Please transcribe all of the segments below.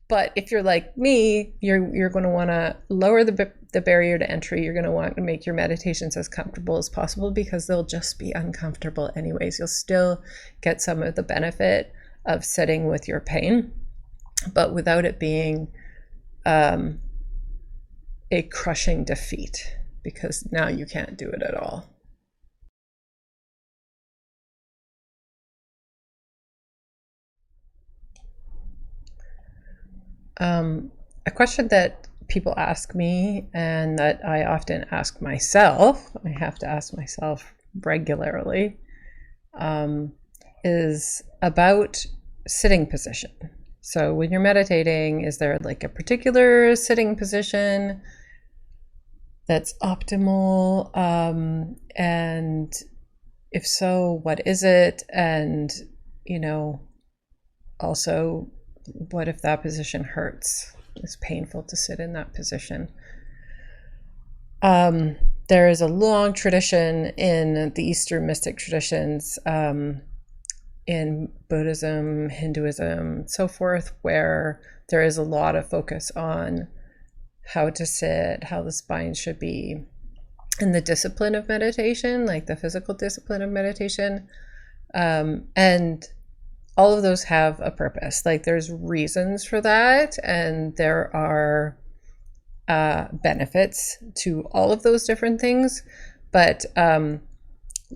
But if you're like me, you're going to want to lower the barrier to entry. You're going to want to make your meditations as comfortable as possible, because they'll just be uncomfortable anyways. You'll still get some of the benefit of sitting with your pain, but without it being a crushing defeat, because now you can't do it at all. A question that people ask me, and that I often ask myself, I have to ask myself regularly, is about sitting position. So when you're meditating, is there like a particular sitting position that's optimal? And if so, what is it? And, also, what if that position hurts? It's painful to sit in that position. There is a long tradition in the Eastern mystic traditions, in Buddhism, Hinduism, so forth, where there is a lot of focus on how to sit, how the spine should be, and the discipline of meditation, like the physical discipline of meditation. And all of those have a purpose. Like, there's reasons for that, and there are benefits to all of those different things. But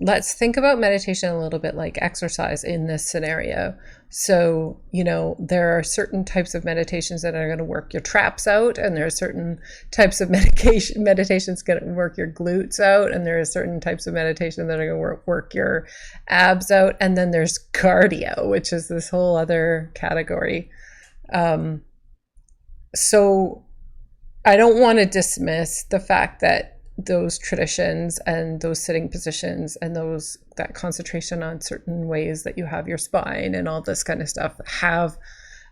let's think about meditation a little bit like exercise in this scenario. So, there are certain types of meditations that are going to work your traps out, and there are certain types of meditations going to work your glutes out, and there are certain types of meditation that are going to work your abs out, and then there's cardio, which is this whole other category. So I don't want to dismiss the fact that those traditions and those sitting positions and that concentration on certain ways that you have your spine and all this kind of stuff have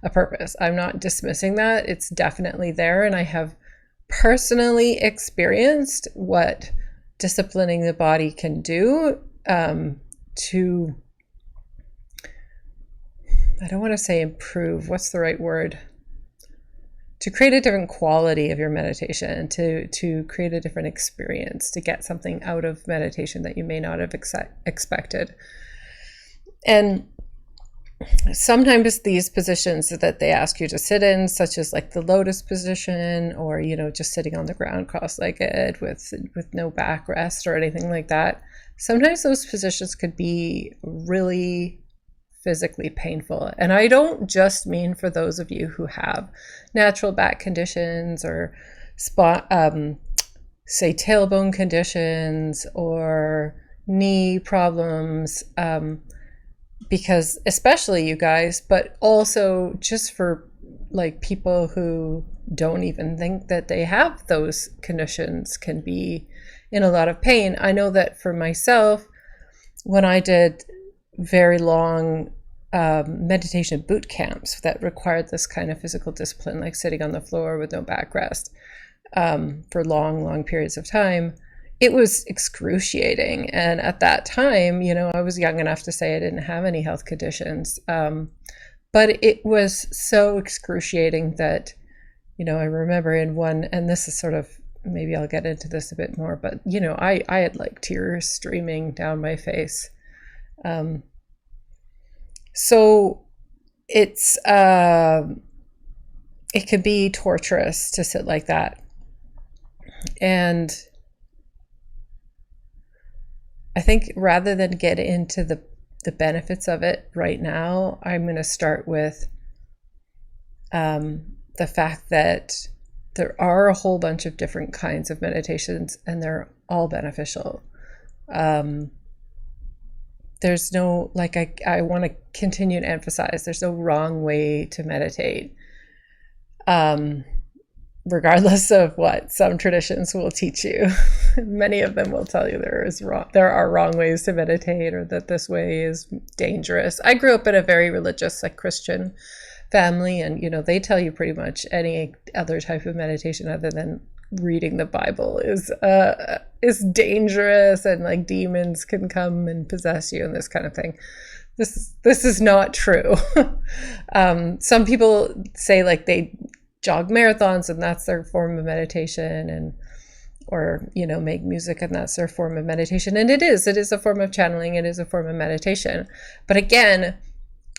a purpose. I'm not dismissing that. It's definitely there. And I have personally experienced what disciplining the body can do to, I don't want to say improve, what's the right word? To create a different quality of your meditation, to create a different experience, to get something out of meditation that you may not have expected. And sometimes these positions that they ask you to sit in, such as like the lotus position, or, just sitting on the ground cross-legged with no backrest or anything like that, sometimes those positions could be really physically painful. And I don't just mean for those of you who have natural back conditions or say tailbone conditions or knee problems, because especially you guys, but also just for like people who don't even think that they have those conditions can be in a lot of pain. I know that for myself, when I did very long meditation boot camps that required this kind of physical discipline, like sitting on the floor with no backrest for long periods of time, it was excruciating. And at that time, I was young enough to say I didn't have any health conditions, but it was so excruciating that, I remember in one, and this is sort of, maybe I'll get into this a bit more, but I had like tears streaming down my face. So it's it can be torturous to sit like that. And I think rather than get into the benefits of it right now, I'm going to start with the fact that there are a whole bunch of different kinds of meditations, and they're all beneficial. There's no, like, I want to continue to emphasize, there's no wrong way to meditate, regardless of what some traditions will teach you. Many of them will tell you there are wrong ways to meditate, or that this way is dangerous. I grew up in a very religious, like Christian family, and they tell you pretty much any other type of meditation other than reading the Bible is dangerous, and like demons can come and possess you and this kind of thing. this is not true. Some people say like they jog marathons and that's their form of meditation, and or make music and that's their form of meditation, and it is a form of channeling, it is a form of meditation. But again,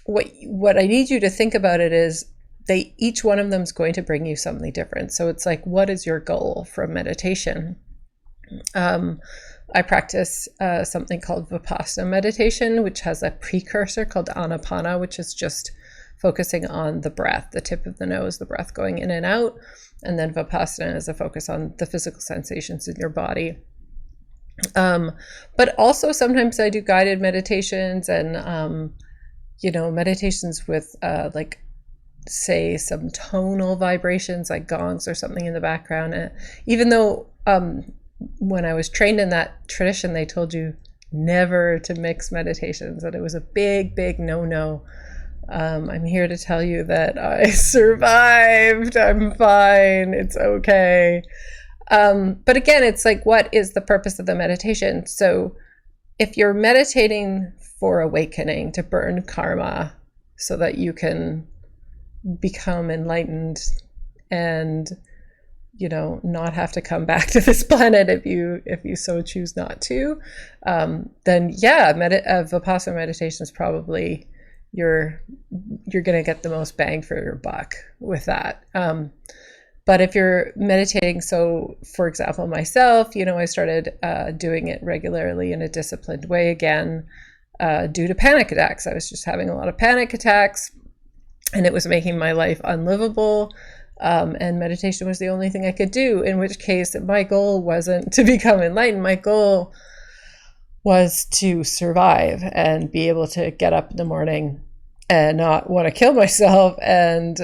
what I need you to think about it is each one of them is going to bring you something different. So it's like, what is your goal from meditation? I practice something called Vipassana meditation, which has a precursor called Anapana, which is just focusing on the breath, the tip of the nose, the breath going in and out. And then Vipassana is a focus on the physical sensations in your body. But also sometimes I do guided meditations and, meditations with like, say, some tonal vibrations like gongs or something in the background. And even though when I was trained in that tradition, they told you never to mix meditations, and it was a big, big no-no. I'm here to tell you that I survived. I'm fine. It's okay. But again, it's like, what is the purpose of the meditation? So if you're meditating for awakening, to burn karma so that you can become enlightened and not have to come back to this planet if you so choose not to, then yeah, Vipassana meditation is probably you're going to get the most bang for your buck with that. But if you're meditating, so for example, myself, I started doing it regularly in a disciplined way again due to panic attacks. I was just having a lot of panic attacks, and it was making my life unlivable. And meditation was the only thing I could do, in which case my goal wasn't to become enlightened. My goal was to survive and be able to get up in the morning and not want to kill myself, and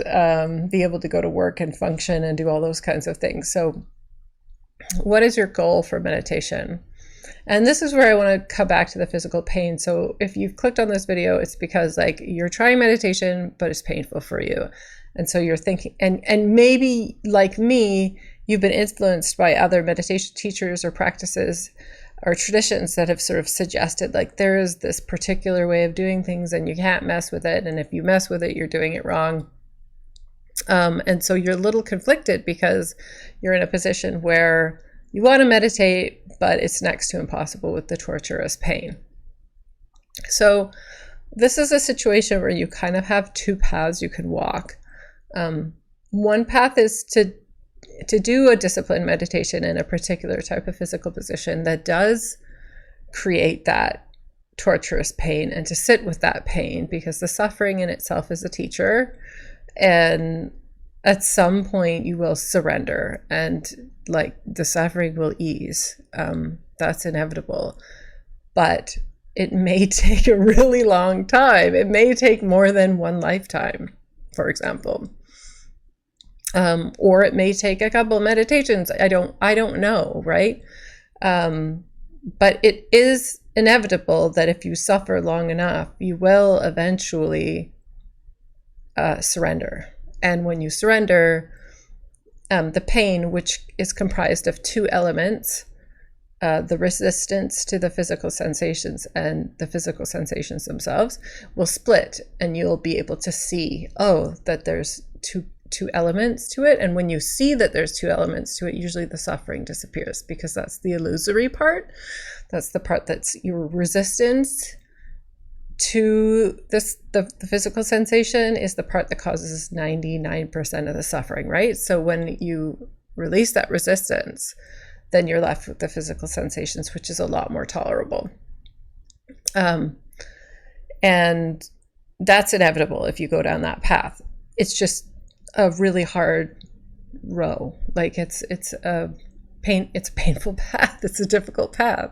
be able to go to work and function and do all those kinds of things. So what is your goal for meditation? And this is where I want to come back to the physical pain. So if you've clicked on this video, it's because like you're trying meditation, but it's painful for you. And so you're thinking, and maybe like me, you've been influenced by other meditation teachers or practices or traditions that have sort of suggested like there is this particular way of doing things and you can't mess with it. And if you mess with it, you're doing it wrong. And so you're a little conflicted because you're in a position where you want to meditate, but it's next to impossible with the torturous pain. So this is a situation where you kind of have two paths you can walk. One path is to do a disciplined meditation in a particular type of physical position that does create that torturous pain, and to sit with that pain, because the suffering in itself is a teacher, and at some point you will surrender and like the suffering will ease. That's inevitable, but it may take a really long time. It may take more than one lifetime, for example. Or it may take a couple of meditations. I don't know, right? But it is inevitable that if you suffer long enough, you will eventually surrender. And when you surrender, the pain, which is comprised of two elements, the resistance to the physical sensations and the physical sensations themselves, will split, and you'll be able to see, that there's two elements to it. And when you see that there's two elements to it, usually the suffering disappears, because that's the illusory part. That's the part that's your resistance to this. The physical sensation is the part that causes 99% of the suffering, right? So when you release that resistance, then you're left with the physical sensations, which is a lot more tolerable. And that's inevitable if you go down that path. It's just a really hard row. Like it's a painful path. It's a difficult path.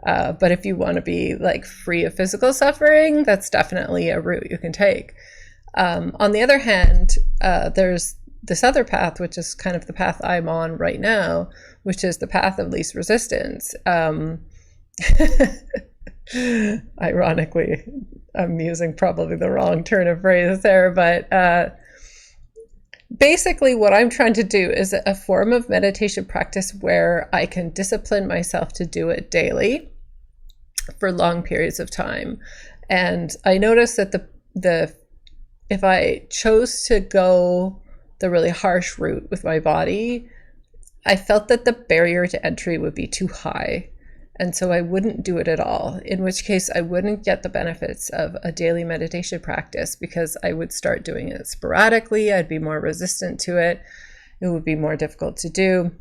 But if you want to be like free of physical suffering, that's definitely a route you can take. On the other hand, there's this other path, which is kind of the path I'm on right now, which is the path of least resistance. Ironically, I'm using probably the wrong turn of phrase there, but basically what I'm trying to do is a form of meditation practice where I can discipline myself to do it daily for long periods of time. And I noticed that the if I chose to go the really harsh route with my body, I felt that the barrier to entry would be too high. And so I wouldn't do it at all, in which case I wouldn't get the benefits of a daily meditation practice, because I would start doing it sporadically. I'd be more resistant to it. It would be more difficult to do.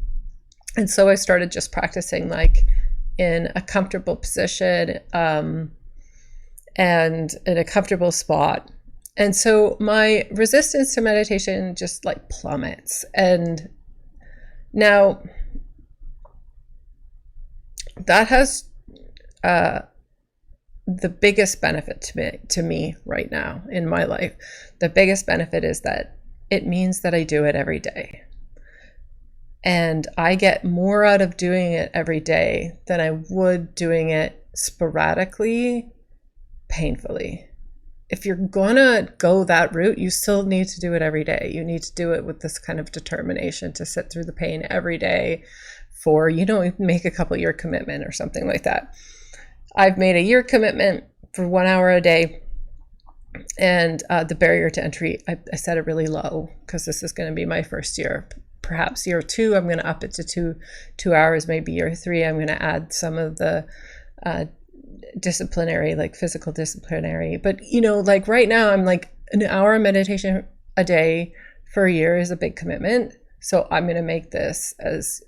And so I started just practicing like in a comfortable position and in a comfortable spot. And so my resistance to meditation just like plummets. And now that has the biggest benefit to me right now in my life. The biggest benefit is that it means that I do it every day. And I get more out of doing it every day than I would doing it sporadically, painfully. If you're gonna go that route, you still need to do it every day. You need to do it with this kind of determination to sit through the pain every day for, make a couple year commitment or something like that. I've made a year commitment for 1 hour a day. And the barrier to entry, I set it really low because this is going to be my first year. Perhaps year 2, I'm going to up it to 2 hours. Maybe year 3, I'm going to add some of the disciplinary, like physical disciplinary. But, like right now, I'm like an hour of meditation a day for a year is a big commitment. So I'm going to make this as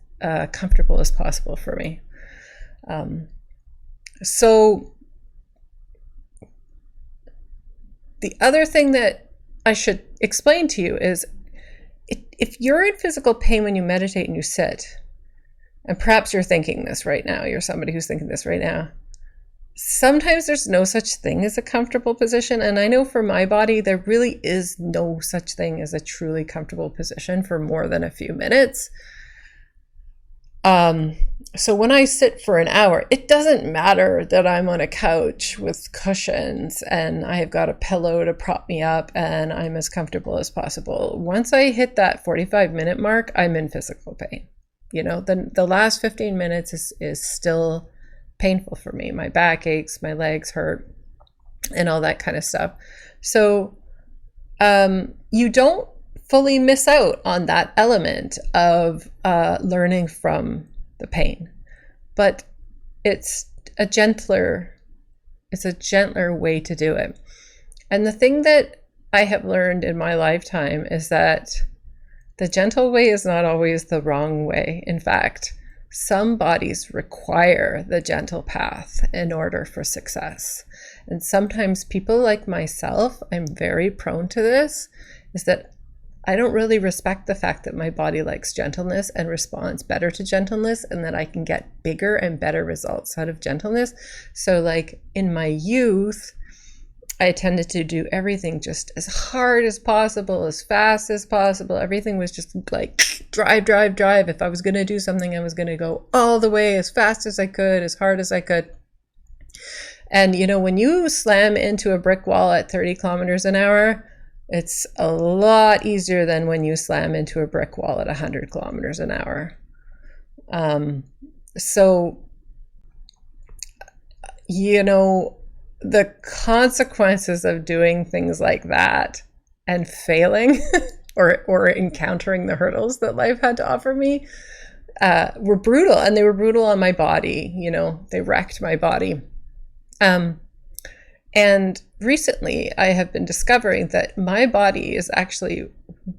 comfortable as possible for me. So the other thing that I should explain to you is if you're in physical pain when you meditate and you sit, and perhaps you're thinking this right now, you're somebody who's thinking this right now, sometimes there's no such thing as a comfortable position. And I know for my body, there really is no such thing as a truly comfortable position for more than a few minutes. So when I sit for an hour, it doesn't matter that I'm on a couch with cushions and I've got a pillow to prop me up and I'm as comfortable as possible. Once I hit that 45-minute mark, I'm in physical pain. The last 15 minutes is still painful for me. My back aches, my legs hurt, and all that kind of stuff. So you don't fully miss out on that element of learning from the pain, but it's a gentler way to do it. And the thing that I have learned in my lifetime is that the gentle way is not always the wrong way. In fact, some bodies require the gentle path in order for success. And sometimes people like myself, I'm very prone to this, is that I don't really respect the fact that my body likes gentleness and responds better to gentleness, and that I can get bigger and better results out of gentleness. So like in my youth, I tended to do everything just as hard as possible, as fast as possible. Everything was just like drive. If I was going to do something, I was going to go all the way as fast as I could, as hard as I could. And when you slam into a brick wall at 30 kilometers an hour, it's a lot easier than when you slam into a brick wall at 100 kilometers an hour. So, the consequences of doing things like that and failing or encountering the hurdles that life had to offer me were brutal, and they were brutal on my body. They wrecked my body. And recently I have been discovering that my body is actually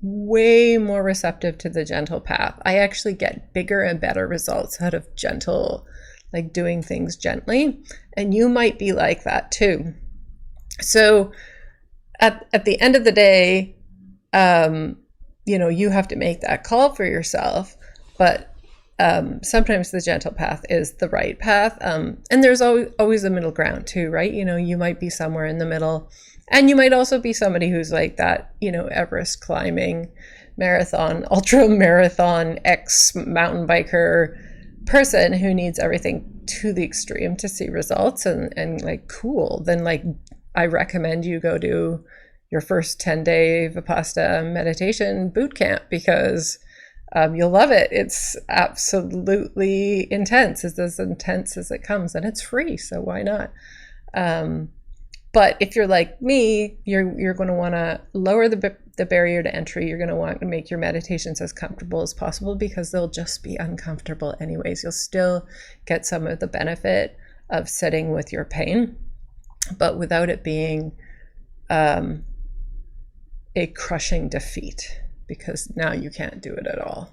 way more receptive to the gentle path. I actually get bigger and better results out of gentle, like doing things gently. And you might be like that too. So at the end of the day, you have to make that call for yourself, but sometimes the gentle path is the right path. And there's always a middle ground too, right? You might be somewhere in the middle, and you might also be somebody who's like that, Everest climbing, ultra marathon, ex-mountain biker person who needs everything to the extreme to see results and like, cool. Then like, I recommend you go do your first 10-day Vipassana meditation boot camp, because you'll love it. It's absolutely intense. It's as intense as it comes, and it's free. So why not? But if you're like me, you're going to want to lower the barrier to entry. You're going to want to make your meditations as comfortable as possible, because they'll just be uncomfortable anyways. You'll still get some of the benefit of sitting with your pain, but without it being a crushing defeat, because now you can't do it at all.